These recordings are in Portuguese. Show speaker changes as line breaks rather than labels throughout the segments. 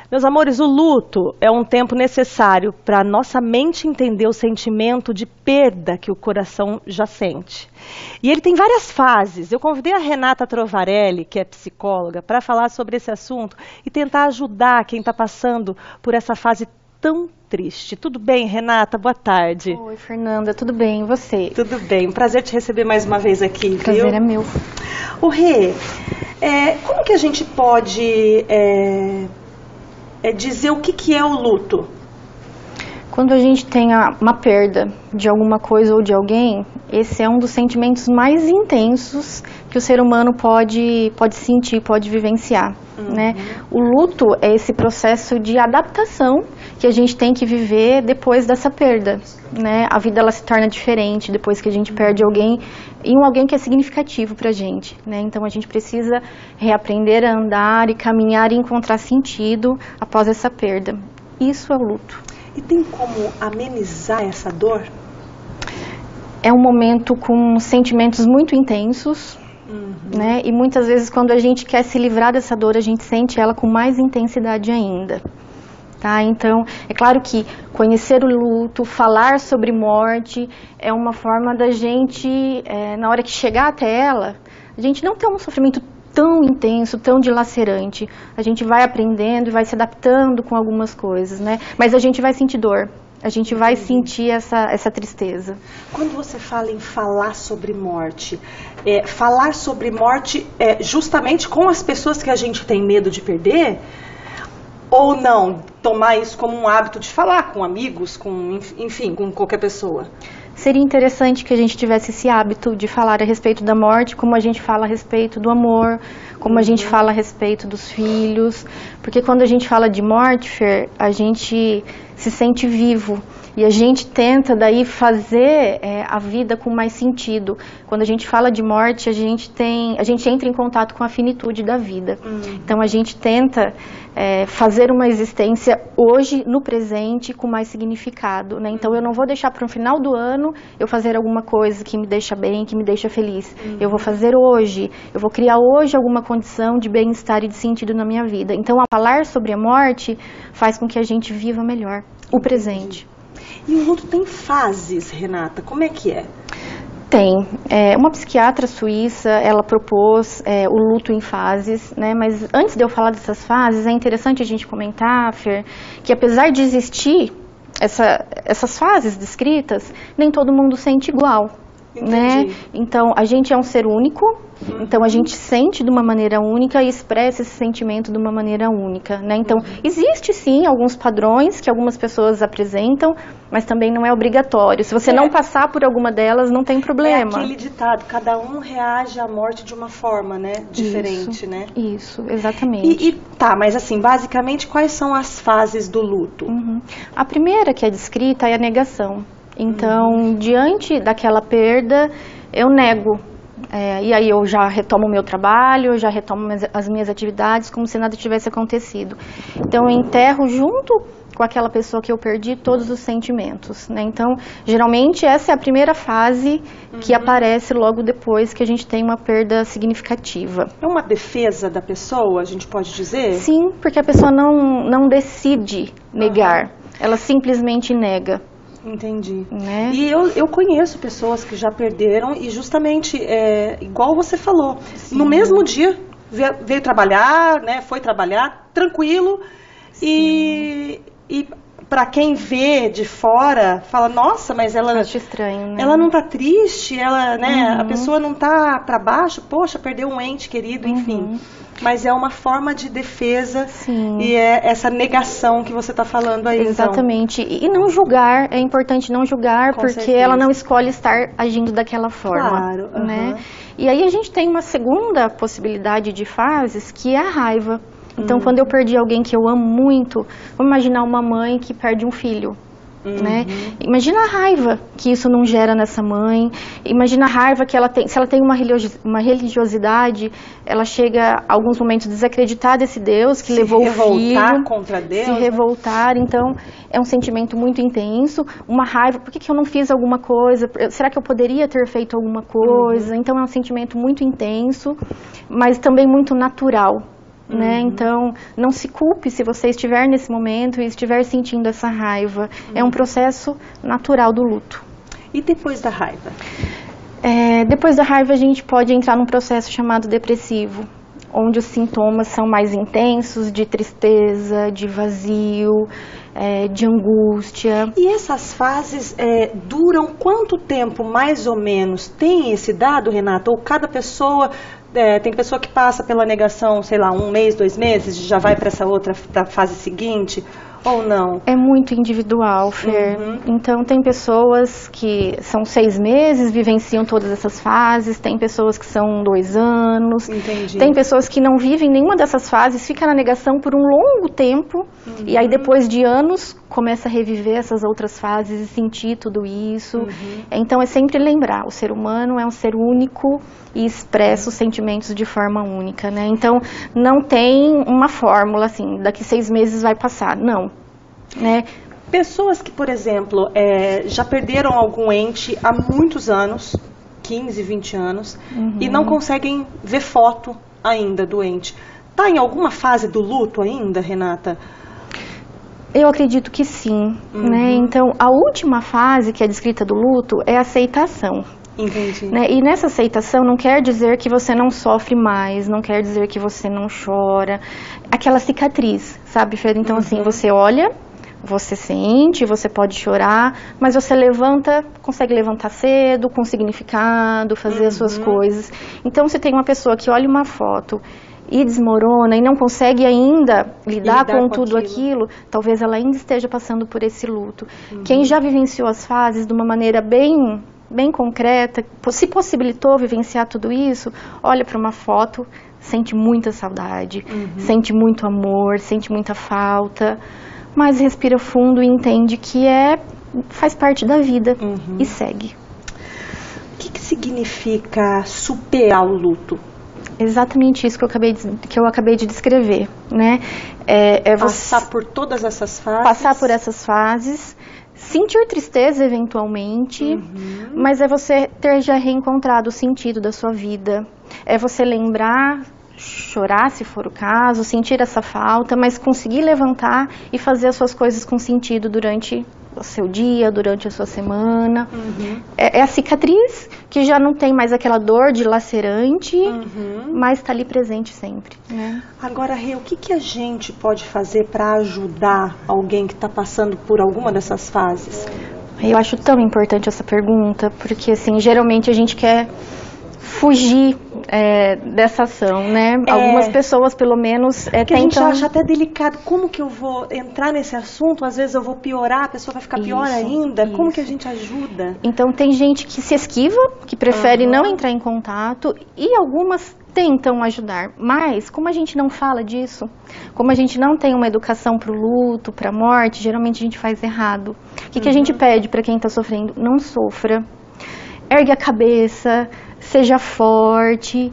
Meus amores, o luto é um tempo necessário para nossa mente entender o sentimento de perda que o coração já sente. E ele tem várias fases. Eu convidei a Renata Trovarelli, que é psicóloga, para falar sobre esse assunto e tentar ajudar quem está passando por essa fase tão triste. Tudo bem, Renata? Boa tarde.
Oi, Fernanda. Tudo bem? E você?
Tudo bem. Prazer te receber mais uma vez aqui.
O prazer é meu.
O Rê, como que a gente pode dizer o que é o luto?
Quando a gente tem uma perda de alguma coisa ou de alguém, esse é um dos sentimentos mais intensos que o ser humano pode sentir, pode vivenciar, né? O luto é esse processo de adaptação que a gente tem que viver depois dessa perda, né? A vida ela se torna diferente depois que a gente perde alguém, e alguém que é significativo pra gente, né? Então a gente precisa reaprender a andar e caminhar e encontrar sentido após essa perda. Isso é o luto.
E tem como amenizar essa dor?
É um momento com sentimentos muito intensos, né? E muitas vezes quando a gente quer se livrar dessa dor, a gente sente ela com mais intensidade ainda. Tá? Então, é claro que conhecer o luto, falar sobre morte, é uma forma da gente, na hora que chegar até ela, a gente não ter um sofrimento tão intenso, tão dilacerante. A gente vai aprendendo e vai se adaptando com algumas coisas, né? Mas a gente vai sentir dor, a gente vai sentir essa tristeza.
Quando você fala em falar sobre morte é justamente com as pessoas que a gente tem medo de perder? Ou não, tomar isso como um hábito de falar com amigos, enfim, com qualquer pessoa?
Seria interessante que a gente tivesse esse hábito de falar a respeito da morte, como a gente fala a respeito do amor, como a gente fala a respeito dos filhos. Porque quando a gente fala de morte, Fer, a gente se sente vivo. E a gente tenta daí fazer a vida com mais sentido. Quando a gente fala de morte, a gente entra em contato com a finitude da vida. Então a gente tenta fazer uma existência hoje, no presente, com mais significado, né? Então eu não vou deixar para o final do ano eu fazer alguma coisa que me deixa bem, que me deixa feliz. Eu vou fazer hoje, eu vou criar hoje alguma condição de bem-estar e de sentido na minha vida. Então, falar sobre a morte faz com que a gente viva melhor o presente.
E o luto tem fases, Renata, como é que é?
Tem. Uma psiquiatra suíça, ela propôs o luto em fases, né? Mas antes de eu falar dessas fases, é interessante a gente comentar, Fer, que apesar de existir essas fases descritas, nem todo mundo sente igual. Né? Então, a gente é um ser único, então a gente sente de uma maneira única e expressa esse sentimento de uma maneira única, né? Então, existe sim alguns padrões que algumas pessoas apresentam, mas também não é obrigatório. Se você não passar por alguma delas, não tem problema.
É aquele ditado, cada um reage à morte de uma forma, né? Diferente, né?
Isso, exatamente.
Mas assim, basicamente, quais são as fases do luto?
A primeira que é descrita é a negação. Então, diante daquela perda, eu nego. E aí eu já retomo o meu trabalho, eu já retomo as minhas atividades como se nada tivesse acontecido. Então, eu enterro junto com aquela pessoa que eu perdi todos os sentimentos, né? Então, geralmente, essa é a primeira fase que aparece logo depois que a gente tem uma perda significativa.
É uma defesa da pessoa, a gente pode dizer?
Sim, porque a pessoa não decide negar, ela simplesmente nega.
Entendi.
Né?
E eu conheço pessoas que já perderam e justamente, igual você falou, no mesmo dia veio trabalhar, né, foi trabalhar, tranquilo, e para quem vê de fora, fala, nossa, mas ela...
Acho estranho, né?
Ela não tá triste, a pessoa não tá para baixo, poxa, perdeu um ente querido, enfim. Mas é uma forma de defesa.
Sim.
E é essa negação que você está falando aí.
Exatamente.
Então.
E não julgar, é importante não julgar,
Com
porque
certeza.
Ela não escolhe estar agindo daquela forma.
Claro.
Né? E aí a gente tem uma segunda possibilidade de fases, que é a raiva. Então, quando eu perdi alguém que eu amo muito, vamos imaginar uma mãe que perde um filho. Né? Imagina a raiva que isso não gera nessa mãe, imagina a raiva que ela tem, se ela tem uma religiosidade, ela chega a alguns momentos a desacreditar desse Deus que levou o filho,
se revoltar contra Deus,
se revoltar, então é um sentimento muito intenso, uma raiva, por que eu não fiz alguma coisa, será que eu poderia ter feito alguma coisa, então é um sentimento muito intenso, mas também muito natural. né? Então, não se culpe se você estiver nesse momento e estiver sentindo essa raiva. É um processo natural do luto.
E depois da raiva?
Depois da raiva, a gente pode entrar num processo chamado depressivo, onde os sintomas são mais intensos, de tristeza, de vazio, de angústia.
E essas fases duram quanto tempo, mais ou menos? Tem esse dado, Renata? Ou cada pessoa... tem pessoa que passa pela negação, sei lá, 1 mês, 2 meses, já vai para essa outra, para a fase seguinte, ou não?
É muito individual, Fer. Então, tem pessoas que são 6 meses, vivenciam todas essas fases, tem pessoas que são 2 anos,
Entendi.
Tem pessoas que não vivem nenhuma dessas fases, fica na negação por um longo tempo, e aí depois de anos começa a reviver essas outras fases e sentir tudo isso. Então, é sempre lembrar, o ser humano é um ser único e expressa os sentimentos de forma única, né? Então, não tem uma fórmula assim, daqui 6 meses vai passar, não. Né?
Pessoas que, por exemplo, já perderam algum ente há muitos anos, 15, 20 anos, e não conseguem ver foto ainda do ente. Está em alguma fase do luto ainda, Renata?
Eu acredito que sim, né? Então, a última fase que é descrita do luto é a aceitação.
Entendi.
Né? E nessa aceitação não quer dizer que você não sofre mais, não quer dizer que você não chora. Aquela cicatriz, sabe, Fred? Então, assim, você olha, você sente, você pode chorar, mas você levanta, consegue levantar cedo, com significado, fazer as suas coisas. Então, se tem uma pessoa que olha uma foto e desmorona e não consegue ainda lidar com tudo aquilo, talvez ela ainda esteja passando por esse luto. Quem já vivenciou as fases de uma maneira bem concreta, se possibilitou vivenciar tudo isso, olha para uma foto, sente muita saudade, sente muito amor, sente muita falta, mas respira fundo e entende que faz parte da vida e segue.
O que significa superar o luto?
Exatamente isso que eu acabei de descrever, né?
Passar por todas essas fases?
Passar por essas fases, sentir tristeza eventualmente, mas é você ter já reencontrado o sentido da sua vida. É você lembrar, chorar se for o caso, sentir essa falta, mas conseguir levantar e fazer as suas coisas com sentido durante o seu dia, durante a sua semana. É a cicatriz que já não tem mais aquela dor dilacerante, mas está ali presente sempre. Né?
Agora, Rê, o que a gente pode fazer para ajudar alguém que está passando por alguma dessas fases?
Eu acho tão importante essa pergunta, porque assim, geralmente a gente quer fugir dessa ação, né? Algumas pessoas, pelo menos,
que a gente acha até delicado. Como que eu vou entrar nesse assunto? Às vezes eu vou piorar, a pessoa vai ficar pior ainda. Como que a gente ajuda?
Então, tem gente que se esquiva, que prefere não entrar em contato, e algumas tentam ajudar. Mas, como a gente não fala disso, como a gente não tem uma educação para o luto, para a morte, geralmente a gente faz errado. O que a gente pede para quem está sofrendo? Não sofra. Ergue a cabeça, seja forte.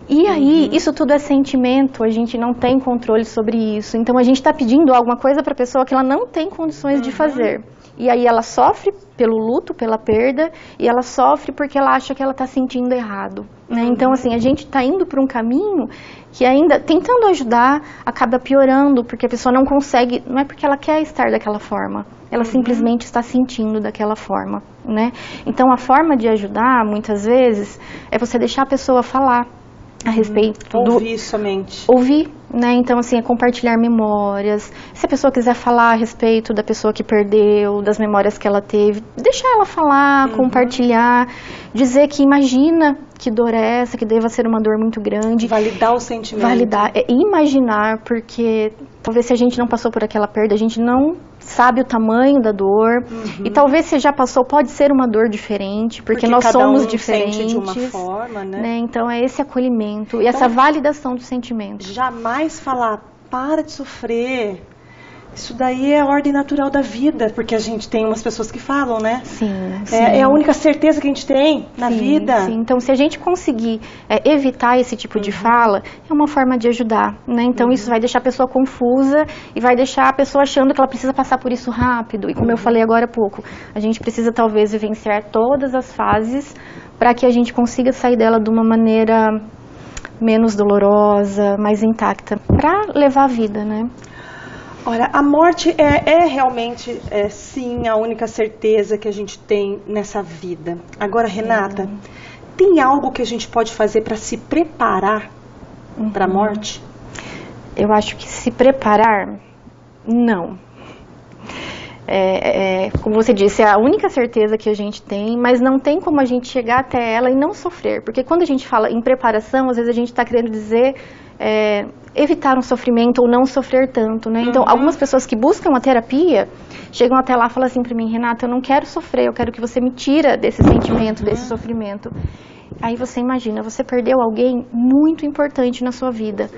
E aí, isso tudo é sentimento, a gente não tem controle sobre isso. Então, a gente está pedindo alguma coisa para a pessoa que ela não tem condições de fazer. E aí, ela sofre pelo luto, pela perda, e ela sofre porque ela acha que ela está sentindo errado. Né? Então, assim, a gente está indo por um caminho que ainda, tentando ajudar, acaba piorando, porque a pessoa não consegue, não é porque ela quer estar daquela forma, ela simplesmente está sentindo daquela forma, né? Então, a forma de ajudar, muitas vezes, é você deixar a pessoa falar a respeito
ouvir somente.
Ouvir, né? Então, assim, é compartilhar memórias. Se a pessoa quiser falar a respeito da pessoa que perdeu, das memórias que ela teve, deixar ela falar, compartilhar, dizer que imagina que dor é essa, que deva ser uma dor muito grande.
Validar o sentimento.
Validar, imaginar, porque talvez se a gente não passou por aquela perda, a gente não sabe o tamanho da dor. E talvez se já passou, pode ser uma dor diferente, porque nós somos diferentes.
Sente de uma forma, né?
Então é esse acolhimento e essa validação do sentimento.
Jamais falar, para de sofrer. Isso daí é a ordem natural da vida, porque a gente tem umas pessoas que falam, né?
Sim.
É a única certeza que a gente tem na vida.
Sim. Então, se a gente conseguir evitar esse tipo de fala, é uma forma de ajudar, né? Então, isso vai deixar a pessoa confusa e vai deixar a pessoa achando que ela precisa passar por isso rápido. E como eu falei agora há pouco, a gente precisa talvez vivenciar todas as fases para que a gente consiga sair dela de uma maneira menos dolorosa, mais intacta, para levar a vida, né?
Olha, a morte é realmente, sim, a única certeza que a gente tem nessa vida. Agora, Renata, tem algo que a gente pode fazer para se preparar para a morte?
Eu acho que se preparar, não. Como você disse, é a única certeza que a gente tem, mas não tem como a gente chegar até ela e não sofrer. Porque quando a gente fala em preparação, às vezes a gente está querendo dizer evitar um sofrimento ou não sofrer tanto, né? Então, algumas pessoas que buscam a terapia chegam até lá e falam assim para mim: Renata, eu não quero sofrer, eu quero que você me tira desse sentimento, desse sofrimento. Aí você imagina, você perdeu alguém muito importante na sua vida.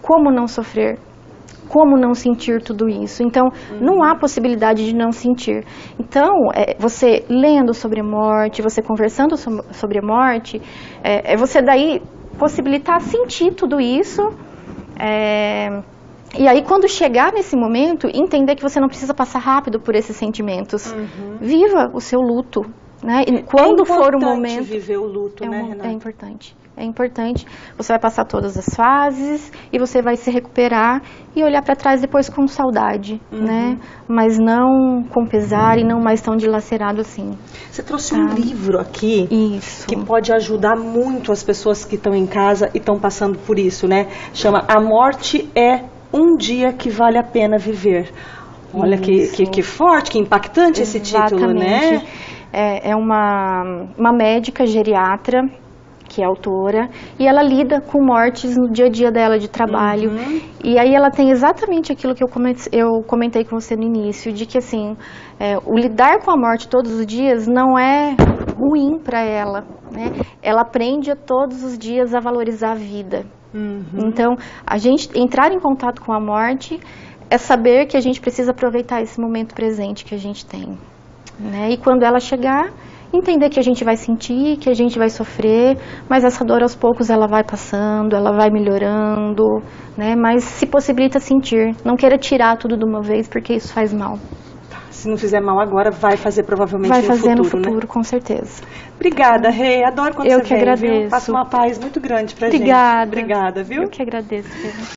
Como não sofrer? Como não sentir tudo isso? Então, não há possibilidade de não sentir. Então, você lendo sobre a morte, você conversando sobre a morte, você daí possibilitar sentir tudo isso. E aí, quando chegar nesse momento, entender que você não precisa passar rápido por esses sentimentos. Viva o seu luto. Né? E quando for o momento,
viver o luto, né, Renata?
É importante. É importante. Você vai passar todas as fases e você vai se recuperar e olhar para trás depois com saudade, né? Mas não com pesar e não mais tão dilacerado assim.
Você trouxe um livro aqui que pode ajudar muito as pessoas que estão em casa e estão passando por isso, né? Chama A Morte é um Dia que Vale a Pena Viver. Olha que forte, que impactante esse título, né?
É uma médica geriatra, que é autora, e ela lida com mortes no dia a dia dela de trabalho. E aí ela tem exatamente aquilo que eu comentei com você no início, de que assim, o lidar com a morte todos os dias não é ruim para ela, né? Ela aprende todos os dias a valorizar a vida. Então, a gente entrar em contato com a morte é saber que a gente precisa aproveitar esse momento presente que a gente tem, né? E quando ela chegar, entender que a gente vai sentir, que a gente vai sofrer, mas essa dor aos poucos ela vai passando, ela vai melhorando, né? Mas se possibilita sentir, não queira tirar tudo de uma vez, porque isso faz mal.
Se não fizer mal agora, vai fazer provavelmente
no futuro,
no
futuro,
né?
Com certeza.
Obrigada, Rê. Adoro quando
eu
você
que
vem,
agradeço.
Viu? Passa uma paz muito grande pra
Obrigada.
gente. Obrigada, viu?
Eu que agradeço.